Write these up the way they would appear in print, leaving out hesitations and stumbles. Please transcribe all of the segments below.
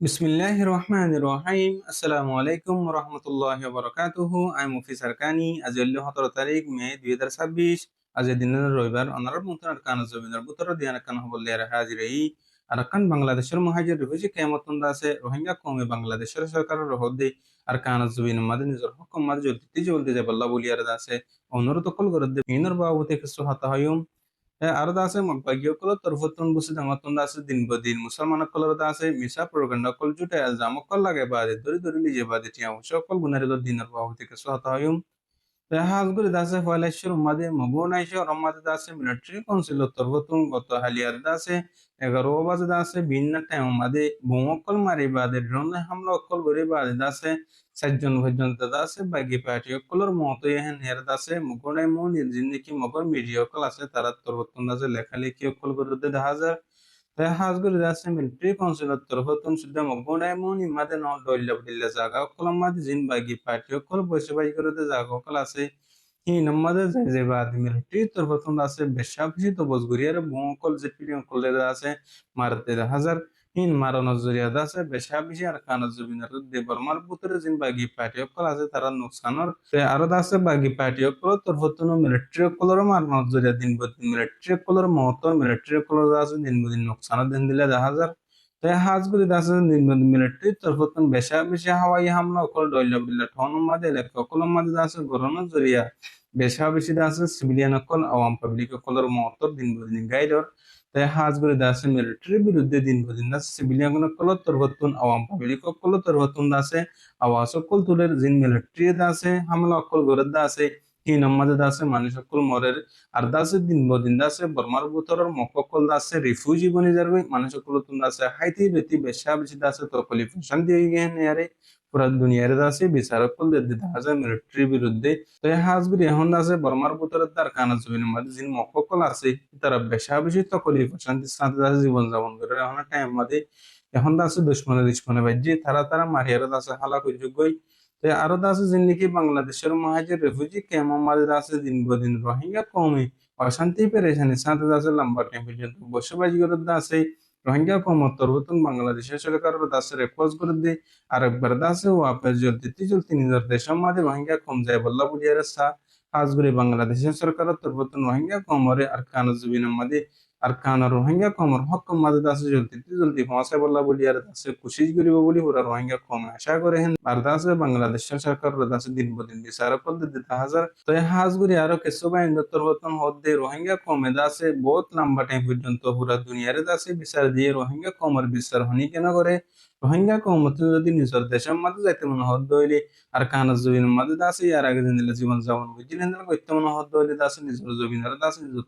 বিসমিল্লাহির রহমানির রহিম। আসসালামু আলাইকুম ওয়া রাহমাতুল্লাহি ওয়া বারাকাতুহু। আমি মুফিস আরকানি। আজ হলো 17 তারিখ মে 2026। আজ দিন রবিবার অনারব মুতার কান জমিনার বুতর দিয়ানা কান হবলে হাজিরাই আরাকান বাংলাদেশের মহাজির রহুজি কিয়ামতন্দ আছে রোহিঙ্গা কওমে বাংলাদেশের সরকারের রহদে আর কান জমিন মাদে নিজর হুকুম মাদে জলদি যে বল্লা বলিয়ার আছে অনুরোধ কল গরদে মিনর বাবুতে কিছু হাতা হয়ুম আরো আছে মগবাগিয়কল তরফতুন বুসি দামাতুন আছে দিন বদিন মুসলমান কলর আছে মিসা প্রগন্ড কল জুটে আলজাম কল লাগে বাদে দরি দরি লিজে বাদে টিয়া সকল গুনারে দিনের বাহু থেকে সহাত হয়ুম হাজগুড়ি দাসে ফয়লাইশ্বর উম্মাদে মগুনাইশ্বর উম্মাদে দাসে মিলিটারি কাউন্সিল তরফতুন গত হালিয়ার দাসে 11 বাজে দাসে ভিন্ন টাইম উম্মাদে বোমকল মারি বাদে ড্রোন হামলা অকল গরি বাদে দাসে 4 জন পর্যন্ত দাসে বাগি পার্টি অকলর মতো এহেন হের দাসে মগুনাই মো জিন্দিকি মগর মিডিয়া অকল আছে তারা তরফতুন দাসে লেখালেখি অকল গরুদে দেখা যায় হাজগুড়ি দাসে মিলিটারি কাউন্সিল তরফতুন সুদ্ধা মগুনাই মো নিমাদে ন ডল্লা বদিল্লা জাগা অকল মাদে জিন বাগি পার্টি অকল বসে বাই করতে জাগা অকল আছে ನಮ್ಮದೇ ಜೈಜೆಬಾದ್ ಮಿಲಿಟರಿ ತರಫತುಂದ আছে বেশাবশি তো বজগুরিয়ার বঙ্কল যে পিরিয়ন কলেরা আছে মারতে হাজার মারানোর জরিয়াদ আছে বেশাবশি আর কানার জবিনার দে বর্মার পুত্রে জিন বাগি পার্টি অকল আছে তারা নুকসানর আরো আছে বাগি পার্টি অকল তরফতুন মিলিটারি অকলর মারানোর জরিয়া দিন বদিন মিলিটারি অকলর মহতর মিলিটারি অকলর আছে দিন বদিন নুকসানর দিন দিলে হাজার হাজগুড়ি আছে দিন বদিন মিলিটারি তরফতুন বেশাবশি হাওয়াই হামলা অকল ডইল বিল্লা ঠন মাদে লেখ অকল মাদে আছে গরনের জরিয়া বেশি আছে সিভিলিয়ান অকল আওয়াম পাবলিক অকলের মহত্ব দিন বদিন গাইডর তাই হাজগুড়ি আছে মিলিটারির বিরুদ্ধে দিন বদিন আছে সিভিলিয়ান অকল তরফতুন আওয়াম পাবলিক অকল তরফতুন আছে আওয়াজ অকল তুলের জিন মিলিটারি আছে হামলা অকল গরদ আছে কি নমাজে আছে মানুষ অকল মরের আর দাসে দিন বদিন আছে বর্মার বুতরের মককল আছে রিফিউজি বনি যাবে মানুষ অকল তুন আছে হাইতি বেতি বেশি আছে তো কলিফিকেশন দিয়ে গেন ইয়ারে পুরা দুনিয়ারে আছে বিচারক কল দিয়ে দেখা যায় মিলিটারির বিরুদ্ধে তো এই হাজগুড়ি এখন আছে বর্মার ভিতরে তার কানা জমিনের মধ্যে যিনি মক্কল আছে তারা বেশি তকলিফ শান্তির সাথে আছে জীবন যাপন করে এখন টাইম মধ্যে এখন আছে দুশ্মনে বাজ্যে তারা মারিয়ার আছে হালা যোগ্যই তো আরো আছে যিনি নাকি বাংলাদেশের মহাজের রেফিউজি কেমন মাঝে আছে দিন বদিন রোহিঙ্গা কমে অশান্তি পেরেছানি সাথে আছে লম্বা টাইম পর্যন্ত বসবাস করে আছে রোহিঙ্গা কমত তরবতন বাংলাদেশের সরকারের দাসের রেকর্ড করে দিয়ে আরেকবার দাসে ওয়াপস চলতি নিজের দেশের মাঝে রোহিঙ্গা কম যায় বল্লা বুঝিয়ার সা হাজগুড়ি বাংলাদেশের সরকারের তরফতুন রোহিঙ্গা কমরে আর কান জুবিনের মাঝে আর কান রোহিঙ্গা কমর হক মাঝে দাসে চলতি পৌঁছায় বল্লা বুঝিয়ার দাসে কোশিশ করিব বলি ওরা রোহিঙ্গা কম আশা করে হেন আর দাসে বাংলাদেশের সরকারের দাসে দিন বদিন বিচার কল দিতে হাজার তো এই হাজগুড়ি আরো কিছু বাইন তরফতুন হদ্দে রোহিঙ্গা কমে দাসে বহুত লম্বা টাইম পর্যন্ত পুরা দুনিয়ারে দাসে বিচার দিয়ে রোহিঙ্গা কমর বিচার হনি কেন করে রোহিঙ্গা কমতে যদি নিজের দেশের মাঝে যাইতে মনে হদ হইলে আর কানা জমিনের মাঝে দাসে আর আগে দিলে জীবন যাপন বুঝলেন করতে মনে হদ হইলে দাসে নিজের জমিনের দাসে নিজের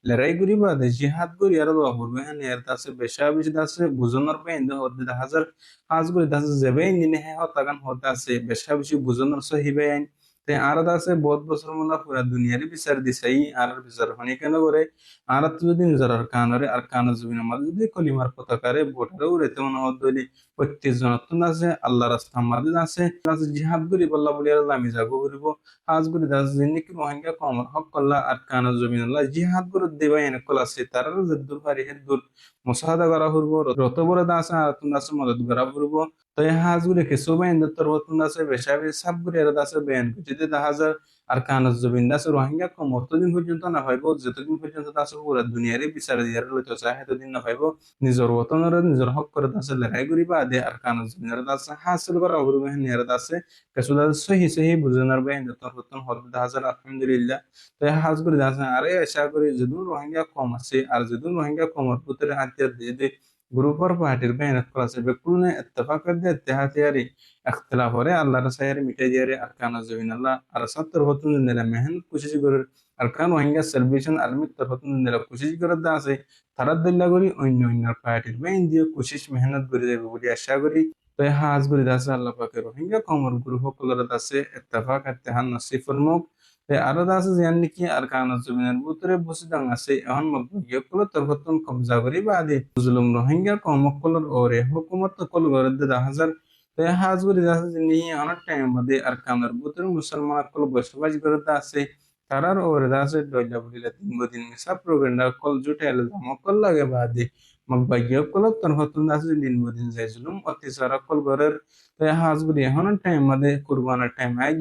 লড়াই করি বা জিহাদ করি আর দোয়া করবে হ্যাঁ এর দাসে বেশি দাসে বুঝনের পাই হদ্দে হাজার কাজ করে দাসে যাবে দিনে হ্যাঁ হতাগান হতে আছে বেশি বুঝনের সহিবে আইন তাই আর দাসে বহুত বছর মনে পুরা দুনিয়ারই বিচার দিছাই আর বিচার হনি কেন করে আর যদি নিজের আর কানরে আর কানা জমিনের মাঝে যদি কলিমার পতাকারে ভোটারে উড়াইতে মনে হদ হইলে প্রত্যেক জনতন আছে আল্লাহ রাস্তা মাদিন আছে জিহাদ করি বল্লা বলি আর আমি যাগো করিব আজ করি দাস জিন্দিকি রোহিঙ্গা কমর হক কল্লা আর কানা জমিন আল্লাহ জিহাদ করে দেবা এনে কল আছে তার যদ্দুর পারি হেদ্দুর মুসাহাদা করা ফুরব রত বড় দাস আর তুন দাস মদত করা ফুরব তো এই হাজ গুলি কিছু বাইন দত্তর রতন দাসে বেশাবি সাব গুলি আর দাসে বেন যদি দেখা যায় আর কানা জমিন দাসে রোহিঙ্গা কম অতদিন পর্যন্ত না হইব যতদিন পর্যন্ত দাসে পুরা দুনিয়ারে বিচার দিয়ার লইতে চায় এতদিন না হইব নিজের ওতনের নিজের হক করে দাসে লড়াই করিবা দে আর কান জমিনের দাসে হাসিল করা অবরুবে নিয়ার দাসে কেসুদা সহি বুঝনার বে তোর হতন হদ হাজার আলহামদুলিল্লাহ তো হাজ করে দাসে আরে আশা করি যদু রোহিঙ্গা কম আছে আর যদু রোহিঙ্গা কমর পুত্রে হাতিয়ার দিয়ে দে গ্রুপর পার্টির বাইন ক্লাসে বেকুনে ইত্তেফাক দে ইত্তেহাতিয়ারি اختلاف হরে আল্লাহ রাসায়ের মিটে দিয়ারে আর কান জমিন আল্লাহ আর সত্তর হতন নিলা মেহনত কোশিশ করে আর কান রোহিঙ্গা সার্ভিসন আর্মি তোর হতন নিলা কোশিশ করে দা আছে তারাদ্দুল্লাহ করি অন্য পার্টির বাইন দিয়ে কোশিশ মেহনত করে যাবে বলে আশা করি তো হাজ করি দাসে আল্লাহ পাকে রোহিঙ্গা কমর গুরু সকলের দাসে ইত্তেফাক ইত্তেহান নসিব ফরমুক আরো দাসে জিয়ান নাকি আর কান জমিনের ভিতরে বসে দাং আছে এখন মগিয়ে কল তোর হতন কবজা করি বা আদি জুলুম রোহিঙ্গা কমকলর ওরে হুকুমত কল গরদ হাজার তো হাজ করি দাসে যিনি অনেক টাইম মধ্যে আর কানের ভিতরে মুসলমান কল বসবাস করে আছে তারার ওরে দাসে দইলা বলিলা তিন দিন মিসা প্রোগ্রাম কল জুটে এলে মকল লাগে বাদে মগবাইয় কল তোর হতুন আছে দিন বদিন যাই জুলুম অত্যাচার কল গরের তো হাজ গুরি এখন টাইম মাদে কুরবানার টাইম আই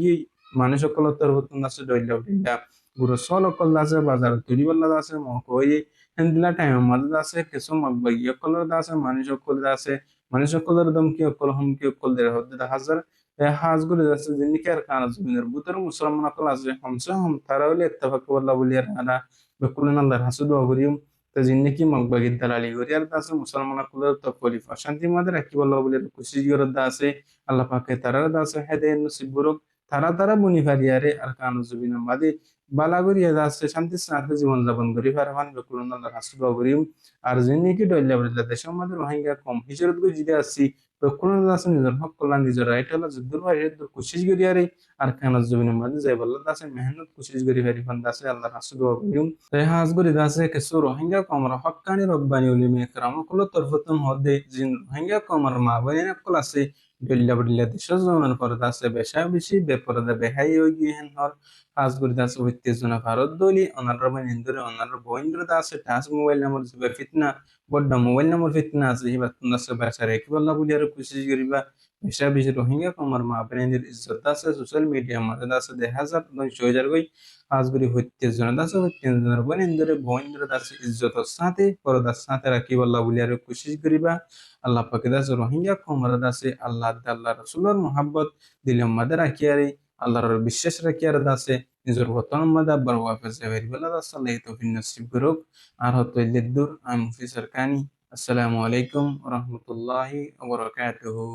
মানুষ সকল তোর হতুন আছে দইলা উঠিলা গুরু সল কল আছে বাজার তুলি বল্লা আছে মকই হেন্দিলা টাইম মাদে আছে কিছু মগবাইয় কল আছে মানুষ সকল আছে মানুষ সকলের দম কি কল হম কি কল দের হদ্দে হাজার হাজ গুলি আছে জিনিকে আর কানা জমিনের বুতর মুসলমান কল আছে হমসে হম তারা হইলে ইত্তেফাক বল্লা বলি আর আনা বেকুলেন আল্লাহর হাসুদ অগরিয়ম তো জিন্নে কি মগবাগির দালালি করি আর আছে মুসলমান কুলের তো খলিফা শান্তি মাদের রাখি বল্লা বলি কুশি গরদ দা আছে আল্লাহ পাকে তারা দা আছে হেদে নসিব বুরক তারা তারা বনি ফারিয়ারে আর কানু জুবিনা মাদে বালাগুরি এদা আছে শান্তি স্নাতে জীবন যাপন করি ফারহান বেকুলেন আল্লাহর হাসুদ অগরিয়ম আর জিন্নে কি ডল্লা বলিলা দেশের মধ্যে রোহিঙ্গা কম হিজরত গই জিদে আসি বেকুলেন আছে নিজের হক কল্যাণ নিজের রাইট হলো যুদ্ধর বাইরে কুশিস গরিয়ারে আর কানু জুবিনা মাদে যাই বল্লা আছে মেহনত কুশিস গরি ফারি ফান্দ আছে আল্লাহর হাসুদ অগরিয়ম হাজগুড়ি দাসে কিছু রোহিঙ্গা কমরা হক্কানি রব্বানি উলিমে একরাম কুল তরফতুন হদে জিন রোহিঙ্গা কমর মা বইনা কুল আছে ডল্লা বডল্লা দেশ জনের পর দাসে বেশা বেশি বেপরদা বেহাই হই গিয়েন হর হাজগুড়ি দাসে হইতে জনা ভারত দলি অনার রবান ইন্দুরে অনার বইন্দ্র দাসে টাস মোবাইল নম্বর জুবে ফিতনা বড্ডা মোবাইল নম্বর ফিতনা আছে হিবা তুনাসে বেশা রেখি বল্লা বলি আর কোশিশ করিবা বেশা বেশি রোহিঙ্গা কমর মা বইনের ইজ্জত দাসে সোশ্যাল মিডিয়া মাঝে দাসে 1000 গই আজগুড়ি হইতে জন দাস হইতে জনের বনেন্দরে বইন্দরে দাস ইজ্জত সাথে পরদার সাথে রাখি বল্লা বলিয়ার কোশিশ করিবা আল্লাহ পাকে দাস রোহিঙ্গা কমর দাসে আল্লাহ রাসূলের মোহাব্বত দিলম মাদে রাখিয়ারে আল্লাহর বিশ্বাস রাখিয়ার দাসে নিজের বতন মাদা আব্বার ওয়াফে ভেরি বলা দাস আল্লাহ তৌফিক নসিব করুক আর হতো ইল্লাদুর আমি মুফি সরকানি আসসালামু আলাইকুম ওয়া রাহমাতুল্লাহি ওয়া বারাকাতুহু